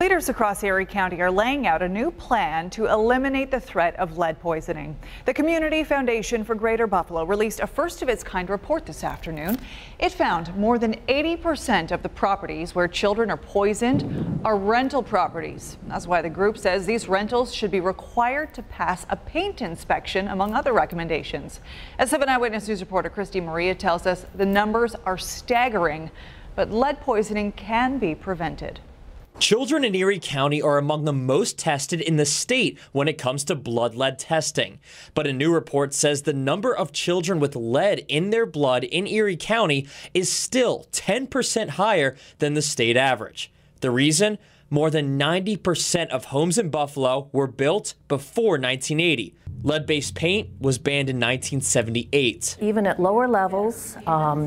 Leaders across Erie County are laying out a new plan to eliminate the threat of lead poisoning. The Community Foundation for Greater Buffalo released a first-of-its-kind report this afternoon. It found more than 80% of the properties where children are poisoned are rental properties. That's why the group says these rentals should be required to pass a paint inspection, among other recommendations. As 7 Eyewitness News reporter Kristy Maria tells us, the numbers are staggering, but lead poisoning can be prevented. Children in Erie County are among the most tested in the state when it comes to blood lead testing. But a new report says the number of children with lead in their blood in Erie County is still 10% higher than the state average. The reason? More than 90% of homes in Buffalo were built before 1980. Lead-based paint was banned in 1978. Even at lower levels,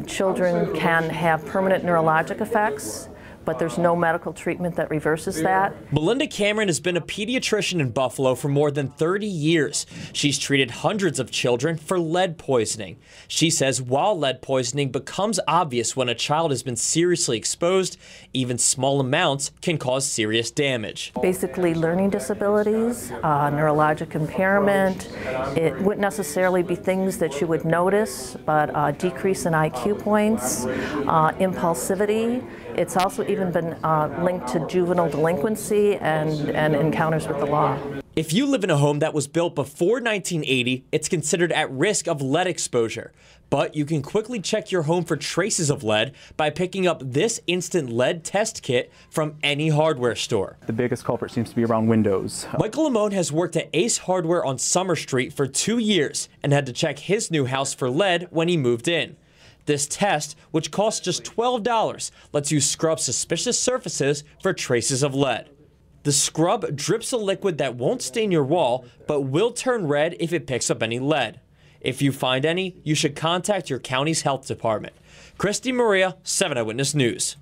children can have permanent neurologic effects, but there's no medical treatment that reverses that. Melinda Cameron has been a pediatrician in Buffalo for more than 30 years. She's treated hundreds of children for lead poisoning. She says while lead poisoning becomes obvious when a child has been seriously exposed, even small amounts can cause serious damage. Basically learning disabilities, neurologic impairment. It wouldn't necessarily be things that you would notice, but decrease in IQ points, impulsivity. It's also even been linked to juvenile delinquency and encounters with the law. If you live in a home that was built before 1980, it's considered at risk of lead exposure. But you can quickly check your home for traces of lead by picking up this instant lead test kit from any hardware store. The biggest culprit seems to be around windows. Michael Lamone has worked at Ace Hardware on Summer Street for 2 years and had to check his new house for lead when he moved in. This test, which costs just $12, lets you scrub suspicious surfaces for traces of lead. The scrub drips a liquid that won't stain your wall, but will turn red if it picks up any lead. If you find any, you should contact your county's health department. Kristy Maria, 7 Eyewitness News.